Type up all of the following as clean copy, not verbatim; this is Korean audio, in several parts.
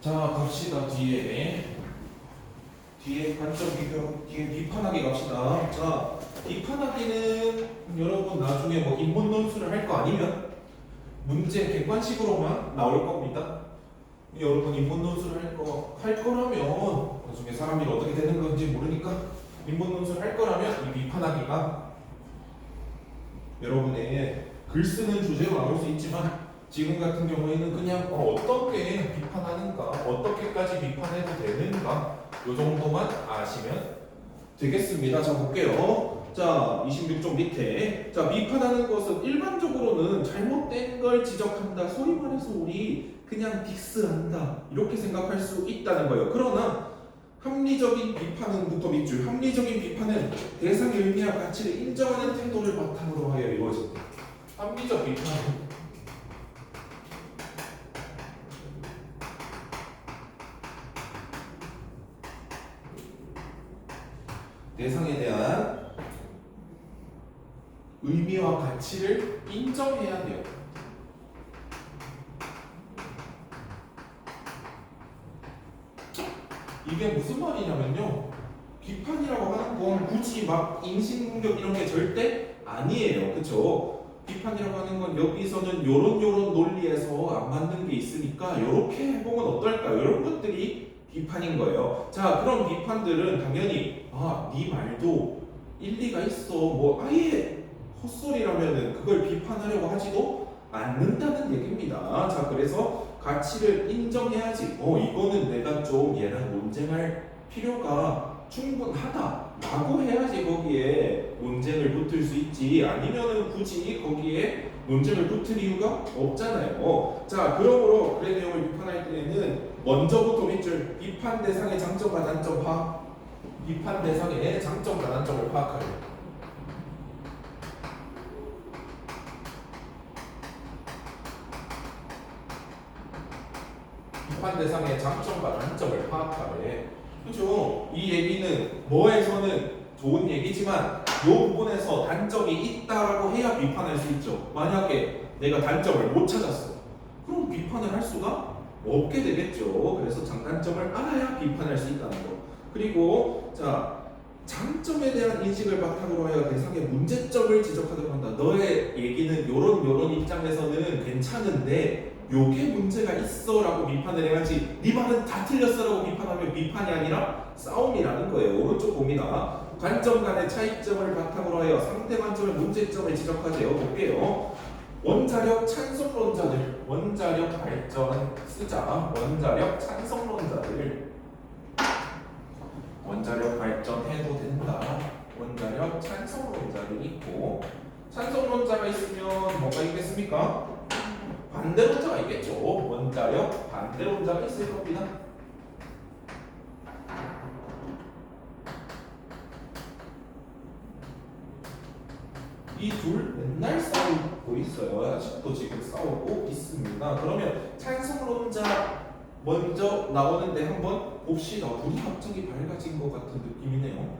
자, 갑시다. 뒤에 관점 비교, 뒤에 비판하기 갑시다. 자, 비판하기는 여러분 나중에 뭐 인본 논술을 할 거 아니면 문제 객관식으로만 나올 겁니다. 여러분 인본 논술을 할 거라면 나중에 사람이 어떻게 되는 건지 모르니까 인본 논술 할 거라면 이 비판하기가 여러분의 글 쓰는 주제로 나올 수 있지만 지금 같은 경우에는 그냥 어떻게 비판하는가, 어떻게까지 비판해도 되는가 요 정도만 아시면 되겠습니다. 자, 볼게요. 자, 26쪽 밑에 자, 비판하는 것은 일반적으로는 잘못된 걸 지적한다. 소위 말해서 우리 그냥 딕스한다 이렇게 생각할 수 있다는 거예요. 그러나 합리적인 비판은부터 밑줄. 합리적인 비판은 대상의 의미와 가치를 인정하는 태도를 바탕으로 하여 이루어진다. 합리적 비판은 대상에 대한 의미와 가치를 인정해야 돼요. 이게 무슨 말이냐면요. 비판이라고 하는 건 굳이 막 인신공격 이런 게 절대 아니에요. 그쵸? 비판이라고 하는 건 여기서는 요런 논리에서 안 맞는 게 있으니까 요렇게 해보면 어떨까? 이런 것들이 비판인 거예요. 자, 그런 비판들은 당연히 네 말도 일리가 있어. 뭐 아예 헛소리라면은 그걸 비판하려고 하지도 않는다는 얘기입니다. 자, 그래서 가치를 인정해야지. 이거는 내가 좀 얘랑 논쟁할 필요가 충분하다라고 해야지 거기에 논쟁을 붙을 수 있지. 아니면은 굳이 거기에 논쟁을 붙을 이유가 없잖아요. 자, 그러므로 글의 내용을 비판할 때에는 먼저부터 밑줄 비판 대상의 장점과 단점 파악. 비판 대상의 장점과 단점을 파악하려. 비판 대상의 장점과 단점을 파악하래. 그죠? 이 얘기는 뭐에서는 좋은 얘기지만 이 부분에서 단점이 있다라고 해야 비판할 수 있죠. 만약에 내가 단점을 못 찾았어. 그럼 비판을 할 수가 없게 되겠죠. 그래서 장단점을 알아야 비판할 수 있다는 거. 그리고 자, 장점에 대한 인식을 바탕으로 하여 대상의 문제점을 지적하도록 한다. 너의 얘기는 요런 입장에서는 괜찮은데 요게 문제가 있어 라고 비판을 해야지 네 말은 다 틀렸어 라고 비판하면 비판이 아니라 싸움이라는 거예요. 오른쪽 봅니다. 관점 간의 차이점을 바탕으로 하여 상대 관점의 문제점을 지적하세요. 볼게요. 원자력 찬성론자들, 원자력 발전 쓰자. 원자력 찬성론자들, 원자력 발전해도 된다. 원자력 찬성론자들이 있고, 찬성론자가 있으면 뭐가 있겠습니까? 반대론자가 있겠죠. 원자력 반대론자가 있을 겁니다. 이 둘 맨날 싸우고 있어요. 아직도 지금 싸우고 있습니다. 그러면 찬성론자 먼저 나오는데 한번 봅시다. 둘이 갑자기 밝아진 것 같은 느낌이네요.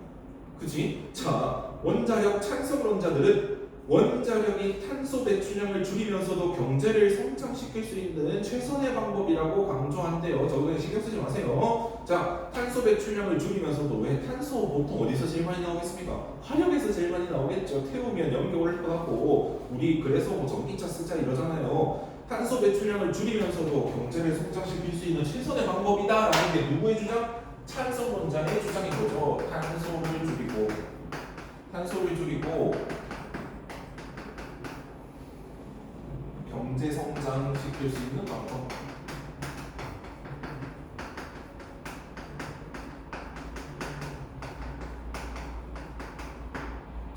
그지? 자, 원자력 찬성론자들은 원자력이 탄소 배출량을 줄이면서도 경제를 성장시킬 수 있는 최선의 방법이라고 강조한대요. 저거 신경 쓰지 마세요. 자, 탄소 배출량을 줄이면서도 왜 탄소 보통 어디서 제일 많이 나오겠습니까? 화력에서 제일 많이 나오겠죠. 태우면 연기 올릴 것 같고 우리 그래서 뭐 전기차 쓰자 이러잖아요. 탄소 배출량을 줄이면서도 경제를 성장시킬 수 있는 최선의 방법이다라는 게 누구의 주장? 찬성론자의 주장인 거죠. 탄소를 줄이고 경제 성장시킬 수 있는 방법.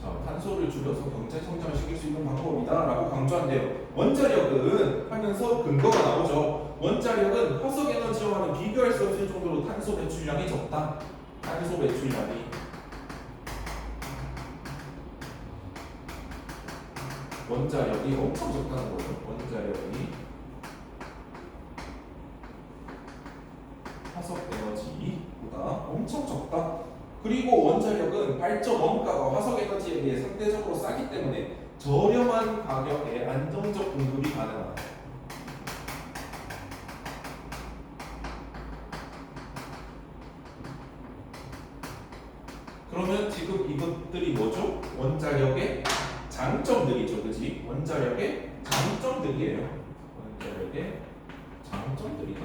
자, 탄소를 줄여서 경제 성장을 시킬 수 있는 방법이다라고 강조한대요. 원자력은 하면서 근거가 나오죠. 원자력은 화석 에너지와는 비교할 수 없을 정도로 탄소 배출량이 적다. 탄소 배출량이 원자력이 엄청 적다는 거죠. 원자력이 화석 에너지보다 엄청 적다. 그리고 원자력은 발전 원가가 화석 에너지에 비해 상대적으로 싸기 때문에 저렴한 가격에 안정적 공급이 가능하다. 그러면 지금 이것들이 뭐죠? 원자력의 장점들이죠, 그지? 원자력의 장점들이에요. 원자력의 장점들이다.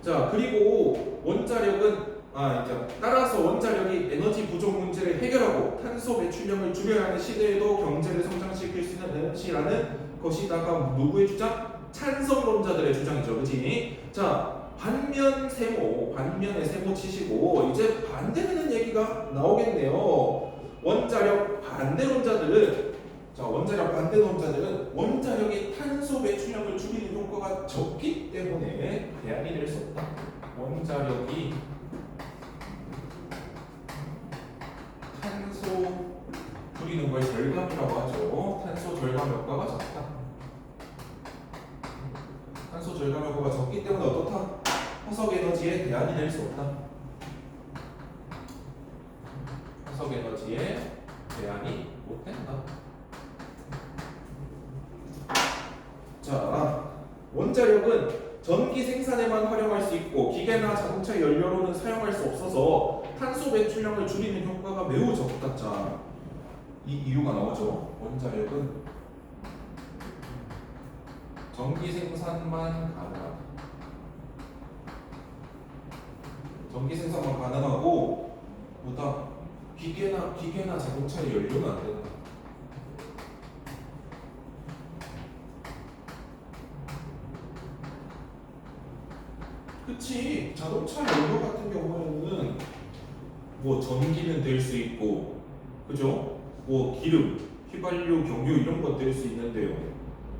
자, 그리고 원자력은 이제 따라서 원자력이 에너지 부족 문제를 해결하고 탄소 배출량을 줄여야 하는 시대에도 경제를 성장시킬 수 있는 에너지라는 것이다가 누구의 주장? 찬성론자들의 주장이죠, 그렇지? 자, 반면의 세모 치시고 이제 반대되는 얘기가 나오겠네요. 원자력 반대론자들은 원자력이 탄소 배출량을 줄이는 효과가 적기 때문에 대안이 될 수 없다. 원자력이 탄소 줄이는 걸 절감이라고 하죠. 탄소 절감 효과가 적다. 탄소 절감 효과가 적기 때문에 어떻다? 화석 에너지에 대안이 될 수 없다. 화석 에너지에 대안이 못 된다. 자, 원자력은 전기 생산에만 활용할 수 있고 기계나 자동차 연료로는 사용할 수 없어서 탄소 배출량을 줄이는 효과가 매우 적다. 자, 이 이유가 나오죠. 원자력은 전기 생산만 가능하다. 전기 생산만 가능하고 뭐다? 기계나 자동차의 연료는 안 된다. 그치? 자동차 연료 같은 경우에는 뭐 전기는 될 수 있고, 그죠? 뭐 기름, 휘발유, 경유 이런 건 될 수 있는데요.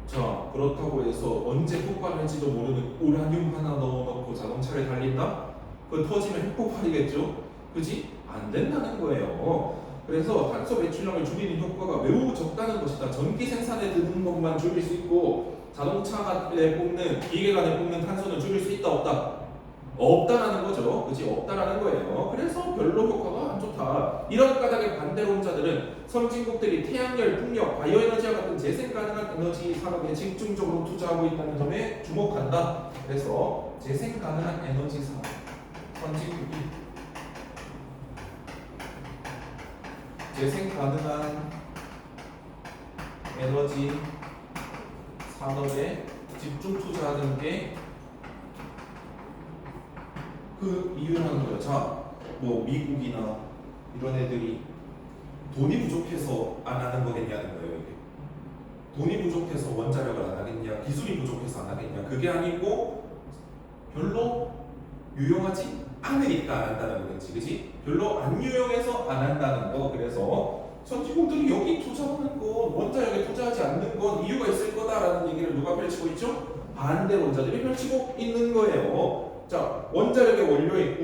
자, 그렇다고 해서 언제 폭발할지도 모르는 우라늄 하나 넣어놓고 자동차를 달린다? 그거 터지면 핵폭발이겠죠? 그지? 안 된다는 거예요. 그래서 탄소 배출량을 줄이는 효과가 매우 적다는 것이다. 전기 생산에 드는 것만 줄일 수 있고 자동차가 내뿜는 기계가 내뿜는 탄소는 줄일 수 있다 없다? 없다라는 거죠. 그치? 없다라는 거예요. 그래서 별로 효과가 안 좋다. 이런 까닭의 반대론자들은 선진국들이 태양열, 풍력, 바이오에너지와 같은 재생 가능한 에너지 산업에 집중적으로 투자하고 있다는 점에 주목한다. 그래서 재생 가능한 에너지 산업, 선진국이 재생 가능한 에너지 산업에 집중 투자하는 게 그 이유라는 거예요. 자, 뭐 미국이나 이런 애들이 돈이 부족해서 안 하는 거겠냐는 거예요. 이게. 돈이 부족해서 원자력을 안 하겠냐, 기술이 부족해서 안 하겠냐. 그게 아니고 별로 유용하지 않으니까 안 한다는 거겠지, 그지? 별로 안 유용해서 안 한다는 거. 그래서 선진국들이 여기 투자하는 건 원자력에 투자하지 않는 건 이유가 있을 거다라는 얘기를 누가 펼치고 있죠? 반대론자들이 펼치고 있는 거예요. 자, 원자력의 원료인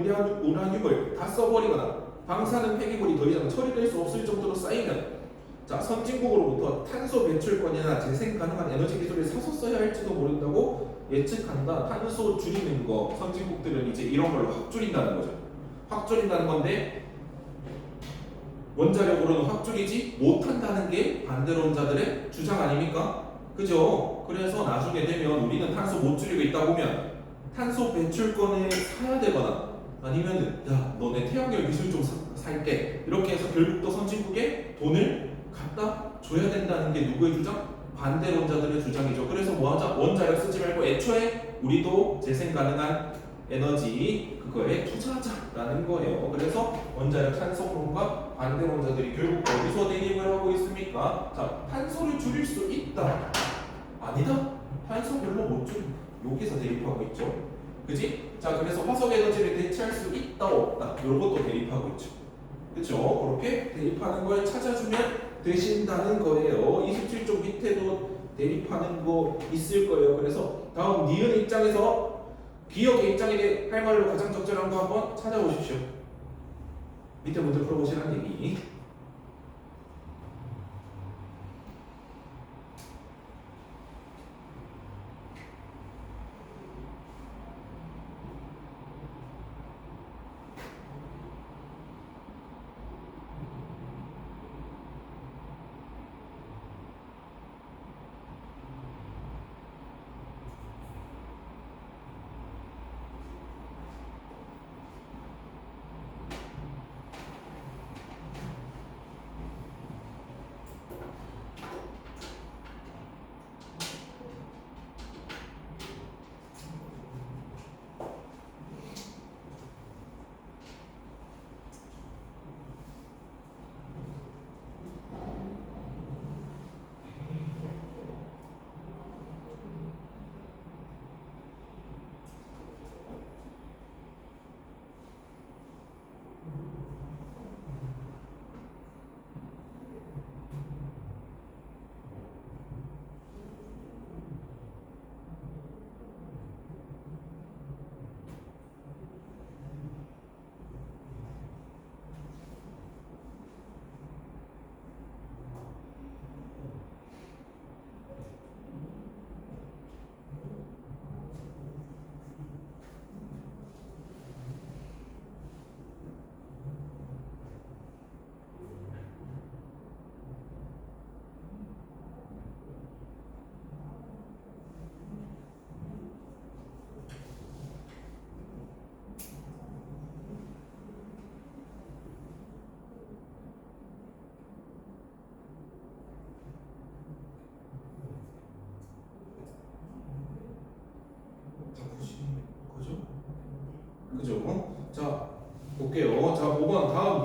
우라늄을 다 써버리거나 방사능 폐기물이 더 이상 처리될 수 없을 정도로 쌓이면 자, 선진국으로부터 탄소 배출권이나 재생 가능한 에너지 기술을 사서 써야 할지도 모른다고 예측한다. 탄소 줄이는 거 선진국들은 이제 이런 걸로 확 줄인다는 거죠. 확 줄인다는 건데 원자력으로는 확 줄이지 못한다는 게 반대론자들의 주장 아닙니까? 그죠? 그래서 나중에 되면 우리는 탄소 못 줄이고 있다 보면 탄소 배출권을 사야 되거나 아니면은 야 너네 태양열 기술 좀 살게 이렇게 해서 결국 또 선진국에 돈을 갖다 줘야 된다는 게 누구의 주장? 반대론자들의 주장이죠. 그래서 뭐하자? 원자력 쓰지 말고 애초에 우리도 재생 가능한 에너지 그거에 투자하자라는 거예요. 그래서 원자력 찬성론과 반대론자들이 결국 어디서 대립을 하고 있습니까? 자, 탄소를 줄일 수 있다. 아니다. 탄소 별로 못 줄여. 여기서 대립하고 있죠. 그지? 자, 그래서 화석 에너지를 대체할 수 있다 없다. 이것도 대립하고 있죠. 그렇죠? 그렇게 대립하는 걸 찾아주면 되신다는 거예요. 27쪽 밑에도 대립하는 거 있을 거예요. 그래서 다음 니은 입장에서 기억의 입장에 할 말로 가장 적절한 거 한번 찾아보십시오. 밑에 문제 풀어보시라는 얘기.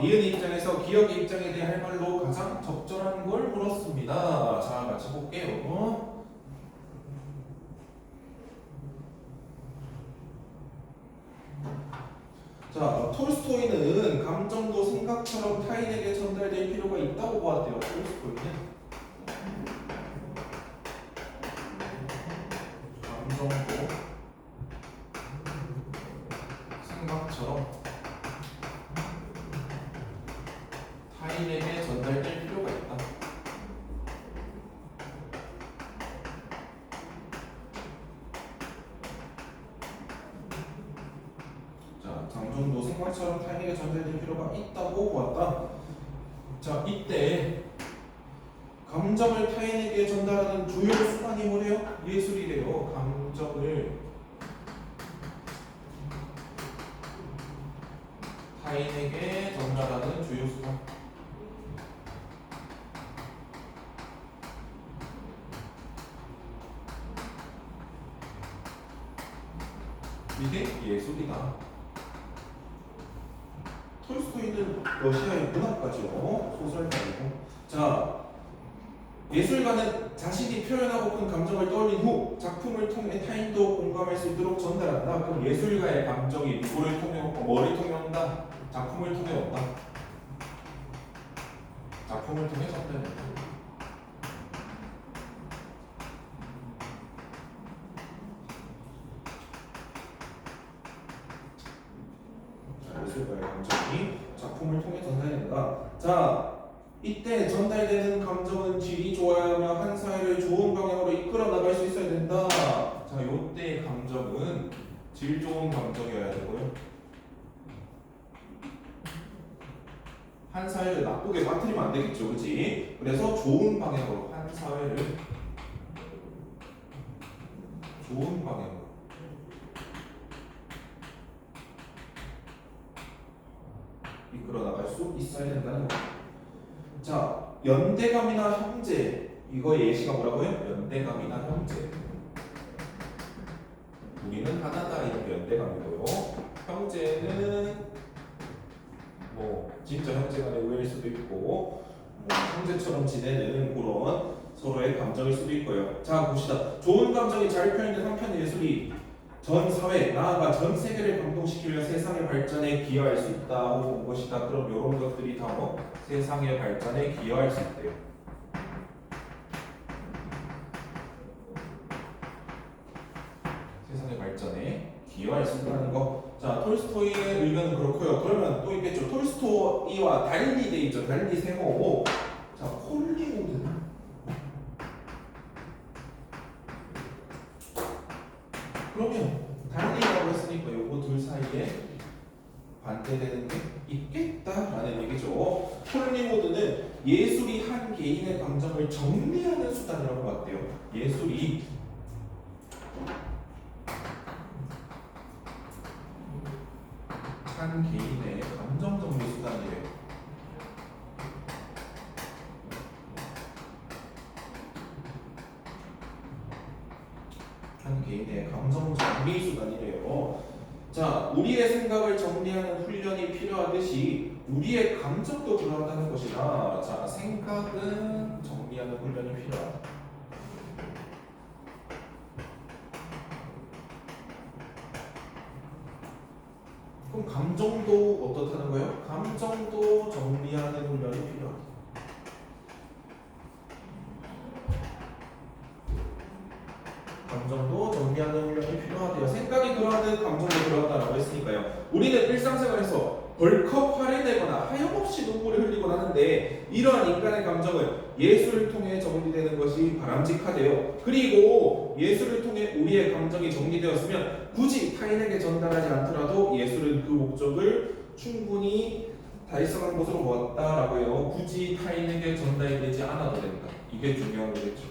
니은의 입장에서 기억의 입장에 대해 할 말로 가장 적절한 걸 물었습니다. 자, 같이 볼게요. 자, 톨스토이는 감정도 생각처럼 타인에게 전달될 필요가 있다고 보았대요. 톨스토이는 감정도 생각처럼 타인에게 전달될 필요가 있다. 자, 감정도 생각처럼 타인에게 전달될 필요가 있다고 보았다. 자, 이때 감정을 타인에게 전달하는 주요 수단이 뭐래요? 예술이래요. 감정을 타인에게 전달하는 주요 수단. 이게 예술이다. 톨스토이는 러시아의 문학가죠. 소설가이고. 자, 예술가는 자신이 표현하고픈 감정을 떠올린 후 작품을 통해 타인도 공감할 수 있도록 전달한다. 그럼 예술가의 감정이 누구를 통해 뭐를 통해 온다? 작품을 통해 온다. 작품을 통해 전달된다. 예술가의 감정이 작품을 통해 전달된다. 자, 이때 전달되는 감정은 질이 좋아야며 한 사회를 좋은 방향으로 이끌어 나갈 수 있어야 된다. 자, 요때 감정은 질 좋은 감정이어야 되고요. 한 사회를 나쁘게 빠뜨리면 안 되겠죠, 그렇지? 그래서 좋은 방향으로 한 사회를 좋은 방향으로 이끌어 나갈 수 있어야 된다는 거. 자, 연대감이나 형제, 이거 예시가 뭐라고요? 연대감이나 형제. 우리는 하나다 이렇게 연대감이고요. 형제는 뭐 진짜 형제간의 우애일 수도 있고 뭐 형제처럼 지내는 그런 서로의 감정일 수도 있고요. 자, 봅시다. 좋은 감정이 잘 표현된 한편의 예술이 전 사회, 나아가 전 세계를 감동시키며 세상의 발전에 기여할 수 있다고 본 것이다. 그럼 이런 것들이 다 뭐 세상의 발전에 기여할 수 있대요. 세상의 발전에 기여할 수 있다는 거. 자, 톨스토이의 의견은 그렇고요. 그러면 또 있겠죠. 톨스토이와 달리 돼 있죠. 달리 세모. 자, 콜링우드는 그러면 달리라고 했으니까 요거 둘 사이에 반대되는 게 있겠다라는 얘기죠. 콜링우드는 예술이 한 개인의 감정을 정리하는 수단이라고 봤대요. 예술이 한 개인의 감정 정리 수단이래요. 한 개인의 감정 정리 수단이래요. 자, 우리의 생각을 정리하는 훈련이 필요하듯이 우리의 감정도 필요하다는 것이다. 자, 생각은 정리하는 훈련이 필요하다. 그럼 감정도 어떻다는 거예요? 감정도 정리하는 훈련이 필요하다. 감정도 정리하는 훈련이 필요하대요. 생각이 들어가는 감정도 들어간다라고 했으니까요. 우리는 일상생활에서 벌컥 화를 내거나 하염없이 눈물을 흘리곤 하는데 이러한 인간의 감정은 예술을 통해 정리되는 것이 바람직하대요. 그리고 예술을 통해 우리의 감정이 정리되었으면 굳이 타인에게 전달하지 않더라도 예술은 그 목적을 충분히 달성한 것으로 보았다라고 해요. 굳이 타인에게 전달되지 않아도 된다. 이게 중요한 거겠죠.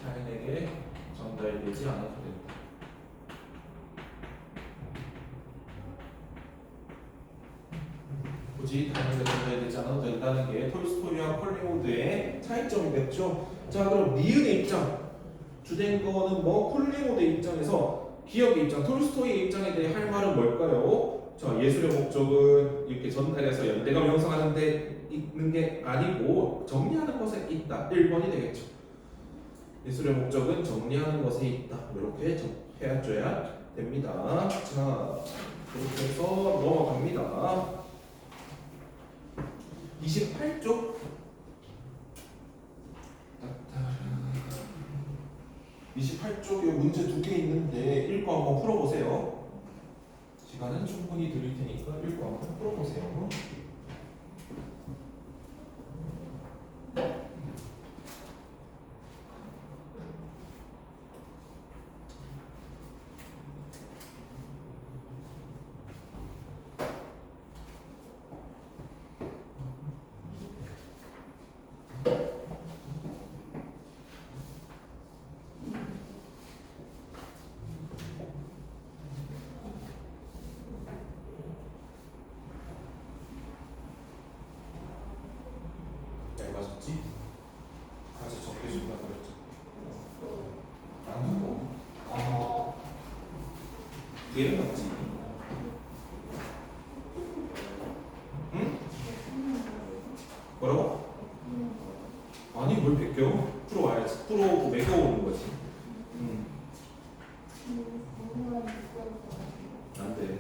타인에게 전달되지 않아도 된다. 굳이 타인에게 전달되지 않아도 된다는 게 톨스토이와 콜링우드의 차이점이겠죠. 자, 그럼 니은의 입장 주된 거는 뭐 콜링우드의 입장에서 기억의 입장, 톨스토이의 입장에 대해 할 말은 뭘까요? 자, 예술의 목적은 이렇게 전달해서 연대감 형성하는 데 있는 게 아니고 정리하는 것에 있다. 1번이 되겠죠. 예술의 목적은 정리하는 것에 있다. 이렇게 해줘야 됩니다. 자, 이렇게 해서 넘어갑니다. 28쪽 28쪽에 문제 2개 있는데 읽고 한번 풀어보세요. 시간은 충분히 드릴 테니까 읽고 한번 풀어보세요. 잘 맞았지? 아주 적게 준다 그랬죠. 안 하고 얘는 맞지? 응? 뭐라고? 아니 뭘 베껴? 풀어와야지. 풀어오고 매겨오는 거지. 안 돼.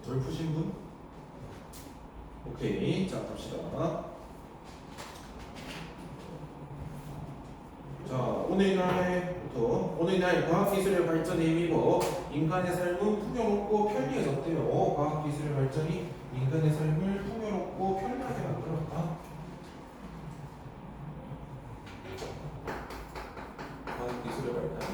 덜 푸신 분? 오케이. 자, 갑시다. 자, 오늘날 과학기술의 발전에 힘입어 인간의 삶은 풍요롭고 편리해졌대요. 과학기술의 발전이 인간의 삶을 풍요롭고 편리하게 만들었다. 과학기술의 발전.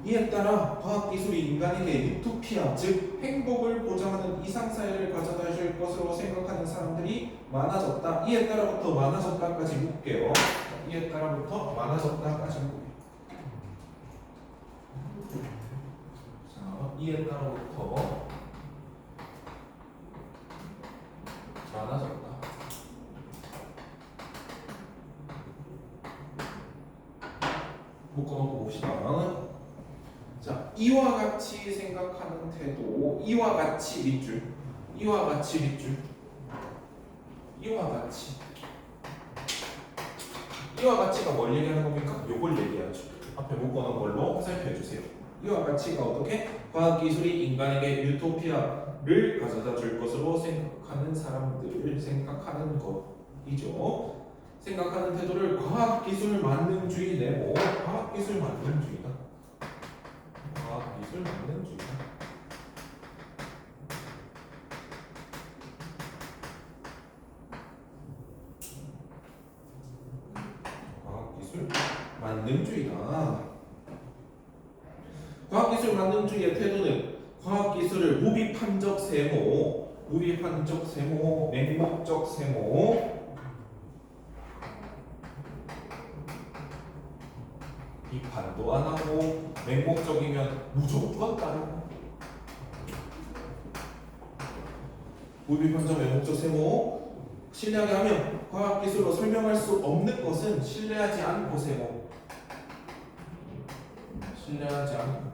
이에 따라 과학기술이 인간에게 유토피아, 즉 행복을 보장하는 이상사회를 가져다 줄 것으로 생각하는 사람들이 많아졌다. 이에 따라부터 많아졌다까지 묶게요. 이에 따라부터 많아졌다까지 묶게요. 자, 이에 따라부터 많아졌다. 묶어놓고 봅시다. 자, 이와 같이 생각하는 태도, 이와 같이 밑줄, 이와 같이 밑줄, 이와 같이, 이와 같이가 뭘 얘기하는 겁니까? 요걸 얘기하죠. 앞에 묶어놓은 걸로 화살표 해주세요. 이와 같이가 어떻게? 과학기술이 인간에게 유토피아를 가져다 줄 것으로 생각하는 사람들, 생각하는 것이죠. 생각하는 태도를 과학기술 만능주의 내모, 과학기술 만능주의다. 과학기술 만능주의다. 과학기술 만능주의다. 과학기술 만능주의의 태도는 과학기술을 무비판적 세모, 무비판적 세모, 맹목적 세모, 비판도 안 하고 맹목적이면 무조건 따르고 무비판적 맹목적 세모 신뢰하게 하면 과학기술로 설명할 수 없는 것은 신뢰하지 않고 세모 신뢰하지 않고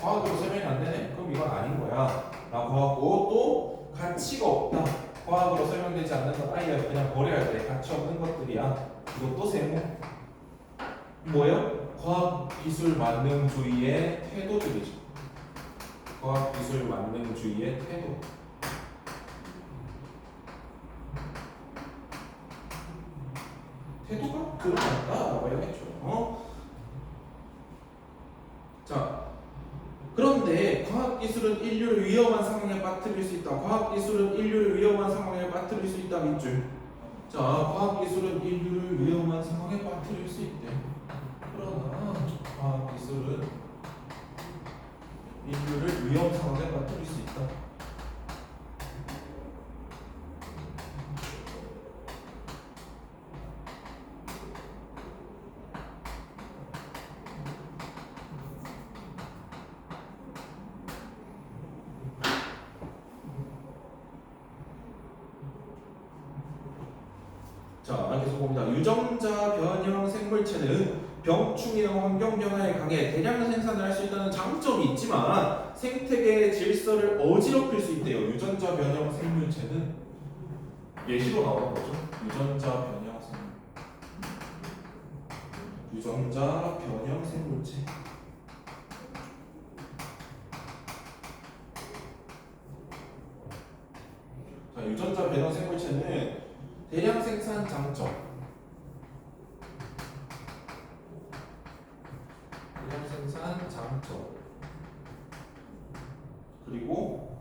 과학으로 설명이 안 되네 그럼 이건 아닌 거야 라고 하고 또 가치가 없다 과학으로 설명되지 않는 건 아예 그냥 버려야 돼 가치 없는 것들이야 이것도 세모 뭐예요? 과학기술 만능주의의 태도들이죠. 과학기술 만능주의의 태도. 태도가 그렇다라고 해야겠죠. 자, 그런데 과학기술은 인류를 위험한 상황에 빠뜨릴 수 있다. 과학기술은 인류를 위험한 상황에 빠뜨릴 수 있다. 밑줄. 자, 과학기술은 인류를 위험한 상황에 빠뜨릴 수 있대. 그러나 과학기술은 인류를 위험 상황에 빠뜨릴 수 있다. 자, 계속 봅니다. 유전자 변형 생물체는 병충해나 환경 변화에 강해 대량 생산을 할 수 있다는 장점이 있지만 생태계의 질서를 어지럽힐 수 있대요. 유전자 변형 생물체는 예시로 나오는 거죠. 유전자 변형 생물체. 자, 유전자 변형 생물체는 대량 생산 장점. 대량 생산 장점. 그리고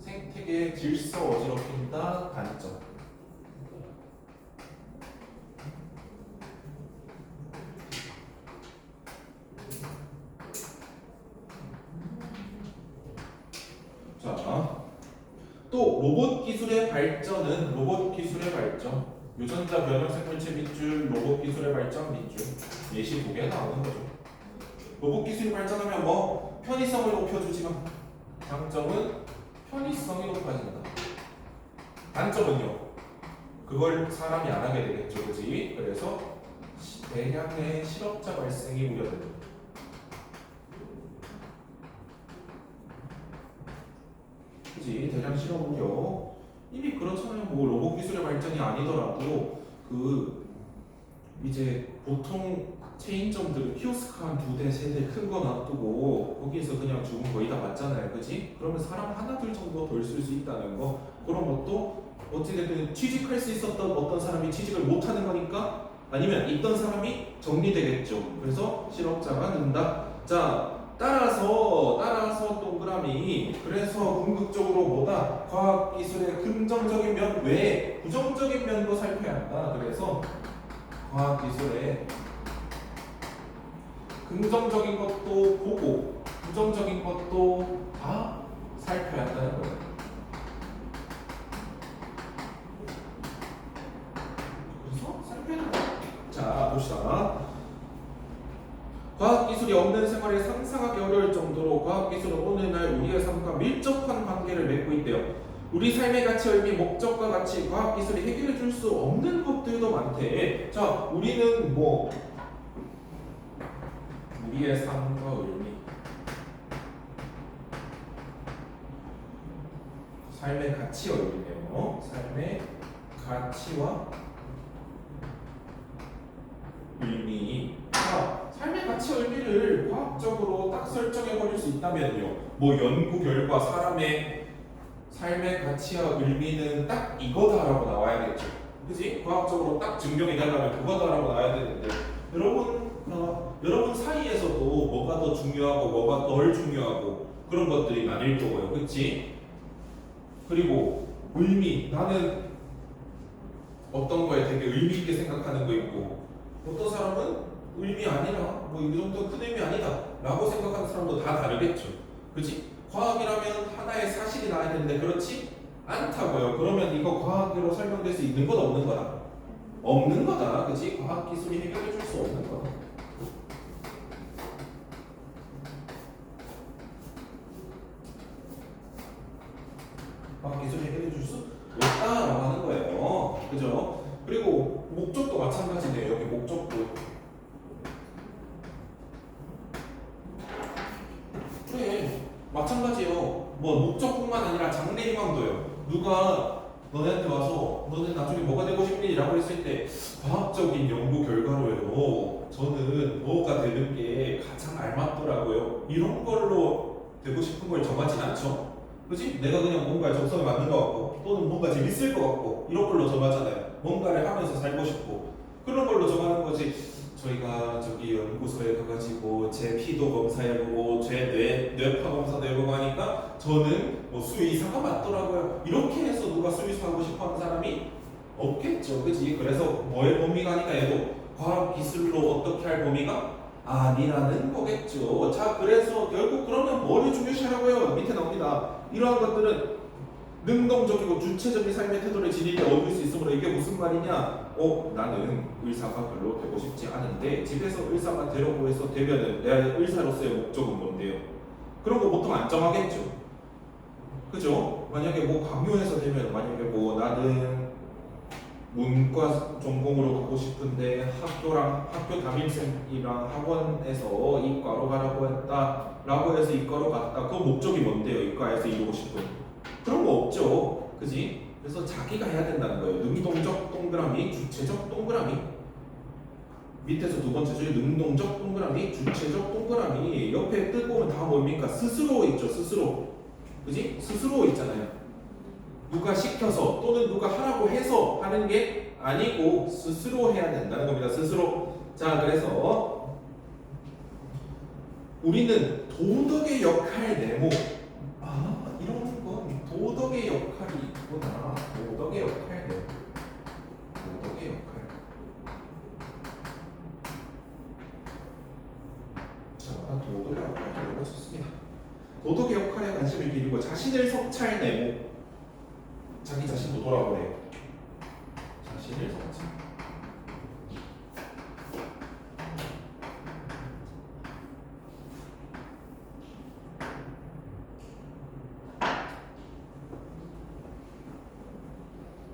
생태계의 질서 어지럽힌다 단점. 자, 또 로봇 기술의 발전은 로봇 기술의 발전. 유전자 변형 생물체 밑줄, 로봇 기술의 발전 밑줄. 예시 두 개 나오는 거죠. 로봇 기술이 발전하면 뭐 편의성을 높여주지만 장점은 편의성이 높아진다. 단점은요. 그걸 사람이 안 하게 되겠죠, 그지? 그래서 대량의 실업자 발생이 우려된다. 그지? 대량 실업 우려. 이미 그렇잖아요. 뭐 로봇 기술의 발전이 아니더라도 그 이제 보통 체인점들 키오스크 한 2대, 3대 큰 거 놔두고 거기에서 그냥 주문 거의 다 맞잖아요. 그지? 그러면 사람 하나 둘 정도 덜 쓸 수 있다는 거. 그런 것도 어찌됐든 취직할 수 있었던 어떤 사람이 취직을 못하는 거니까 아니면 있던 사람이 정리되겠죠. 그래서 실업자가 는다. 자, 따라서 동그라미 그래서 궁극적으로 뭐다? 과학기술의 긍정적인 면 외에 부정적인 면도 살펴야 한다. 그래서 과학기술의 긍정적인 것도 보고 부정적인 것도 다 살펴야 한다는 거예요. 그래서 살펴야 한다. 자, 봅시다. 과학기술이 없는 생활을 상상하기 어려울 정도로 과학기술은 오늘날 우리의 삶과 밀접한 관계를 맺고 있대요. 우리 삶의 가치, 의미, 목적과 같이 과학기술이 해결해 줄 수 없는 것들도 많대. 자, 우리는 뭐 우리의 삶과 의미. 삶의 가치와 의미네요. 삶의 가치와 의미. 자, 삶의 가치와 의미를 과학적으로 딱 설정해 버릴 수 있다면요. 뭐 연구 결과 사람의 삶의 가치와 의미는 딱 이거다라고 나와야겠죠. 그지? 과학적으로 딱 증명이 되려면 그거다라고 나와야 되는데 여러분 사이에서도 뭐가 더 중요하고 뭐가 덜 중요하고 그런 것들이 나뉠 거고요. 그치? 그리고 의미, 나는 어떤 거에 되게 의미 있게 생각하는 거 있고 어떤 사람은 의미 아니라 뭐 이 정도 큰 의미 아니다 라고 생각하는 사람도 다 다르겠죠. 그치? 과학이라면 하나의 사실이 나야 되는데 그렇지 않다고요. 그러면 이거 과학으로 설명될 수 있는 건 없는 거다. 없는 거다. 그치? 과학 기술이 해결해 줄 수 없는 거다. 과학 기술이 해결해 줄 수 없다라고 하는 거예요. 그죠? 그리고 목적도 마찬가지네요. 여기 목적도. 그래, 마찬가지예요. 뭐 목적뿐만 아니라 장래 희망도요. 누가 너네한테 와서 너네 나중에 뭐가 되고 싶니? 라고 했을 때 과학적인 연구 결과로요. 저는 뭐가 되는 게 가장 알맞더라고요. 이런 걸로 되고 싶은 걸 정하진 않죠. 그지? 내가 그냥 뭔가 적성에 맞는 것 같고 또는 뭔가 재밌을 것 같고 이런 걸로 정하잖아요. 뭔가를 하면서 살고 싶고 그런 걸로 정하는 거지. 저희가 저기 연구소에 가가지고 제 피도 검사해보고 제 뇌파 검사도 해보고 하니까 저는 뭐 수의사가 맞더라고요. 이렇게 해서 누가 수의사 하고 싶어하는 사람이 없겠죠. 그지? 그래서 뭐의 범위가 하니까 얘도 과학기술로 어떻게 할 범위가 아니라는 거겠죠. 자, 그래서 결국 그러면 뭐를 중요시하라고요? 밑에 나옵니다. 이러한 것들은 능동적이고 주체적인 삶의 태도를 지닐 때 얻을 수 있으므로 이게 무슨 말이냐? 나는 의사가 별로 되고 싶지 않은데 집에서 의사가 되려고 해서 되면은 내 의사로서의 목적은 뭔데요? 그런 거 보통 안 정하겠죠. 그죠? 만약에 뭐 강요해서 되면 만약에 뭐 나는 문과 전공으로 가고 싶은데 학교 담임쌤이랑 학원에서 이과로 가라고 했다라고 해서 이과로 갔다. 그 목적이 뭔데요? 이과에서 이루고 싶은 그런 거 없죠. 그지? 그래서 자기가 해야 된다는 거예요. 능동적 동그라미, 주체적 동그라미. 밑에서 두 번째 줄에 능동적 동그라미, 주체적 동그라미. 옆에 뜻 보면 다 뭡니까? 스스로 있죠. 스스로. 그지? 스스로 있잖아요. 누가 시켜서 또는 누가 하라고 해서 하는 게 아니고 스스로 해야 된다는 겁니다. 스스로. 자, 그래서 우리는 도덕의 역할 네모. 이런 건 도덕의 역할이 있구나. 도덕의 역할 네모. 도덕의 역할. 자, 도덕의 역할 네모 썼습니다. 도덕의 역할에 관심을 기울이고 자신을 성찰 네모. 자기 자신도 돌아보래요. 자신을 성찰.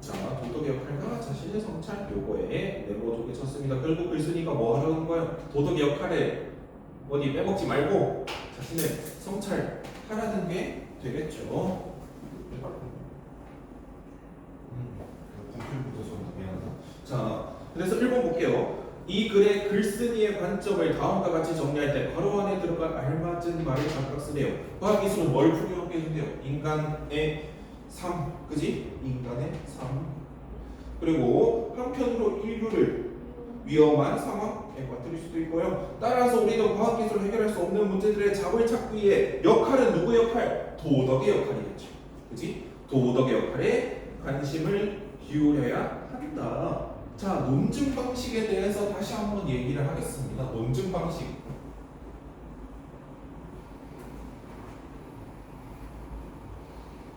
자, 도덕의 역할과 자신의 성찰 요거에 네모 두 개 쳤습니다. 결국 글쓴이가 뭐 하려는 거예요? 도덕의 역할에 어디 빼먹지 말고 자신의 성찰하라는 게 되겠죠. 자, 그래서 1번 볼게요. 이 글의 글쓴이의 관점을 다음과 같이 정리할 때 괄호 안에 들어갈 알맞은 말을 각각 쓰래요. 과학기술은 뭘 풍요롭게 해준대요? 인간의 삶, 그지? 인간의 삶. 그리고 한편으로 인류를 위험한 상황에 빠뜨릴 수도 있고요. 따라서 우리는 과학기술을 해결할 수 없는 문제들의 답을 찾기 위해 역할은 누구의 역할? 도덕의 역할이겠죠. 그지? 도덕의 역할에 관심을 기울여야 한다. 자, 논증 방식에 대해서 다시 한번 얘기를 하겠습니다. 논증 방식.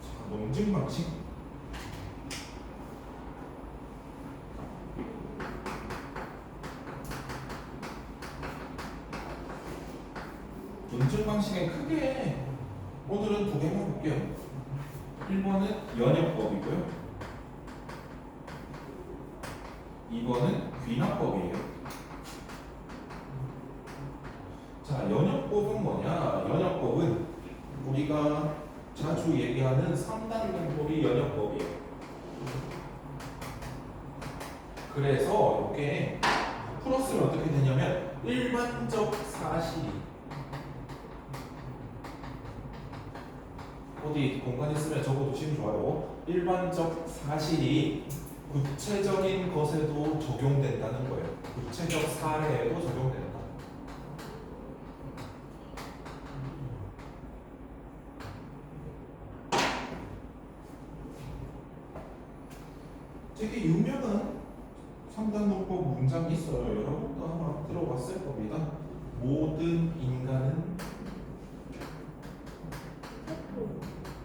자, 논증 방식. 논증 방식은 크게 오늘은 두 개만 볼게요. 1번은 연역법이고요. 2번은 귀납법이에요. 자, 연역법은 뭐냐? 연역법은 우리가 자주 얘기하는 3단 문법이 연역법이에요. 그래서 이게 플러스는 어떻게 되냐면 일반적 사실이 어디 공간에 쓰면 적어두시면 좋아요. 일반적 사실이 구체적인 것에도 적용된다는 거예요. 구체적 사례에도 적용된다. 되게 유명한 3단 문법 문장이 있어요. 여러분도 아마 들어봤을 겁니다. 모든 인간은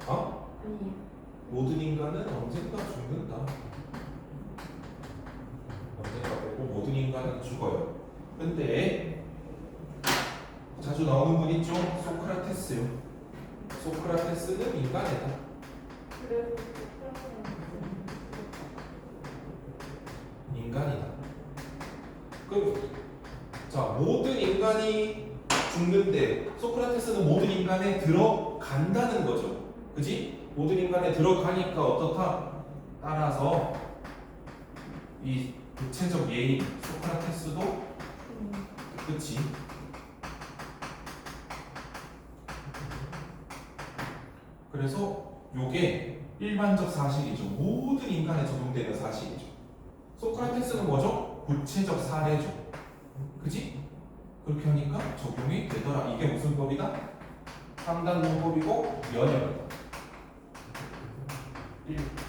아니요. 모든 인간은 언젠가 죽는다. 언젠가 되고 모든 인간은 죽어요. 근데 자주 나오는 분 있죠? 소크라테스요. 소크라테스는 인간이다. 그래도 인간이다. 자, 모든 인간이 죽는데 소크라테스는 모든 인간에 들어간다는 거죠. 그지? 모든 인간에 들어가니까 어떻다? 따라서 이 구체적 예인 소크라테스도 그치? 그래서 요게 일반적 사실이죠. 모든 인간에 적용되는 사실이죠. 소크라테스는 뭐죠? 구체적 사례죠. 그지? 그렇게 하니까 적용이 되더라. 이게 무슨 법이다? 3단 문법이고 연역이다.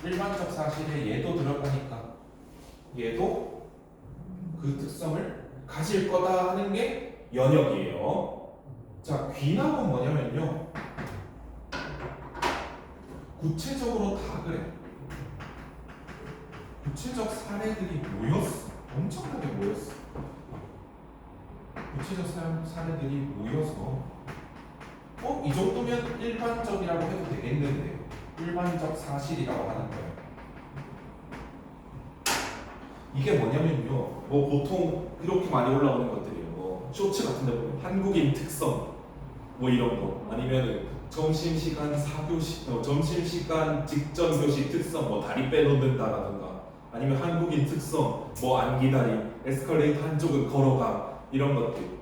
일반적 사실에 얘도 들어가니까 얘도 그 특성을 가질 거다 하는 게 연역이에요. 자, 귀납은 뭐냐면요. 구체적으로 다 그래. 구체적 사례들이 모였어. 엄청나게 모였어. 구체적 사례들이 모여서 이 정도면 일반적이라고 해도 되겠는데 일반적 사실이라고 하는 거예요. 이게 뭐냐면요. 뭐 보통 이렇게 많이 올라오는 것들이에요. 뭐 쇼츠 같은 데 보면 한국인 특성 뭐 이런 거 아니면 점심시간 4교시 점심시간 직전 교시 특성 뭐 다리 빼놓는다라든가 아니면 한국인 특성 뭐 안기다림 에스컬레이터 한쪽은 걸어가 이런 것들.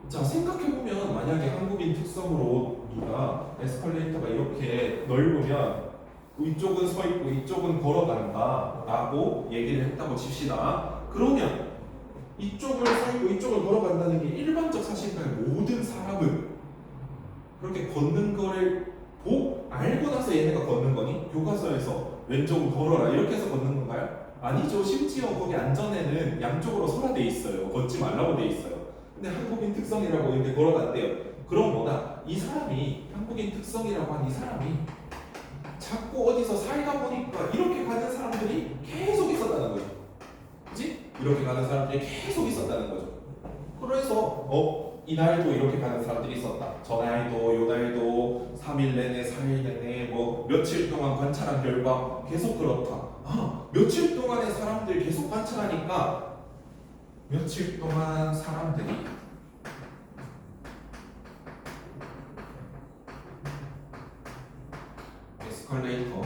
자, 생각해보면 만약에 한국인 특성으로 우리가 에스컬레이터가 이렇게 넓으면 이쪽은 서 있고 이쪽은 걸어간다 라고 얘기를 했다고 칩시다. 그러면 이쪽을 서 있고 이쪽을 걸어간다는 게 일반적 사실인가요? 모든 사람은 그렇게 걷는 거를 알고 나서 얘네가 걷는 거니? 교과서에서 왼쪽은 걸어라 이렇게 해서 걷는 건가요? 아니죠. 심지어 거기 안전에는 양쪽으로 서라 돼 있어요. 걷지 말라고 돼 있어요. 근데 한국인 특성이라고 이렇게 걸어간대요. 그럼 뭐다? 이 사람이 한국인 특성이라고 한 이 사람이 자꾸 어디서 살다 보니까 이렇게 가는 사람들이 계속 있었다는 거죠. 그치? 이렇게 가는 사람들이 계속 있었다는 거죠. 그래서 이 날도 이렇게 가는 사람들이 있었다. 저 날도 요 날도 3일 내내 4일 내내 뭐 며칠 동안 관찰한 결과 계속 그렇다. 며칠 동안의 사람들 계속 관찰하니까 며칠 동안 사람들이 에스컬레이터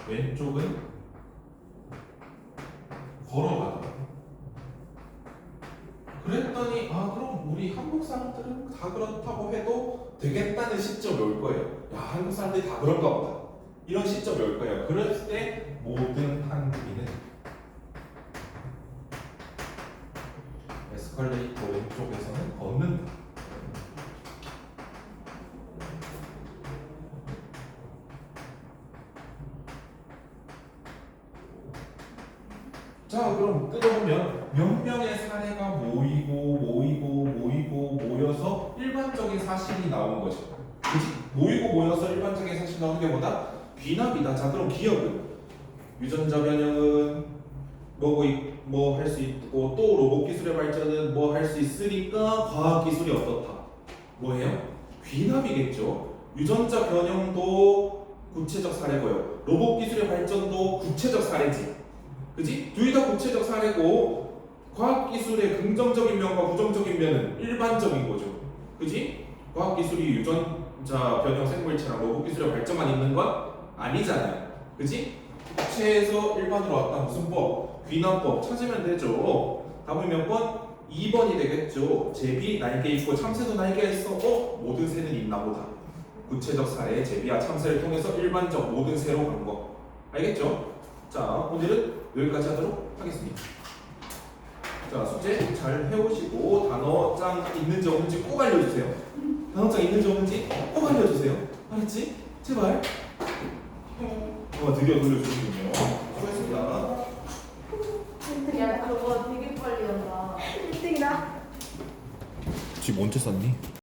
왼쪽은 걸어가다. 그랬더니 그럼 우리 한국 사람들은 다 그렇다고 해도 되겠다는 시점이 올 거예요. 야, 한국 사람들이 다 그런가 보다. 이런 시점이 올 거예요. 그랬을 때 모든 한국인은 에스컬레이터 왼쪽에서는 걷는다. 자, 그럼 뜯어보면 몇 명의 사례가 모여서 일반적인 사실이 나오는 거죠. 그치? 모여서 일반적인 사실이 나오는 게 뭐다? 귀납이다. 자, 그럼 기업은 유전자 변형은 뭐 할 수 있고 또 로봇 기술의 발전은 뭐 할 수 있으니까 과학 기술이 어떻다? 뭐예요? 귀납이겠죠. 유전자 변형도 구체적 사례고요. 로봇 기술의 발전도 구체적 사례지. 그지? 둘 다 구체적 사례고 과학기술의 긍정적인 면과 부정적인 면은 일반적인 거죠. 그지? 과학기술이 유전자 변형 생물체랑 로봇기술의 발전만 있는 건 아니잖아요. 그지? 구체에서 일반으로 왔다. 무슨 법? 귀납법 찾으면 되죠. 답은 몇 번? 2번이 되겠죠. 제비 날개 있고 참새도 날개가 있어. 모든 새는 있나 보다. 구체적 사례 제비와 참새를 통해서 일반적 모든 새로 간 거. 알겠죠? 자, 오늘은 여기까지 하도록 하겠습니다. 자, 숙제 잘 해오시고 단어장 있는지 없는지 꼭 알려주세요. 단어장 있는지 없는지 꼭 알려주세요. 알았지? 제발. 드디어 돌려주시군요. 수고했습니다. 야, 그거 되게 빨리 한다. 1등이다. 집 언제 쌌니?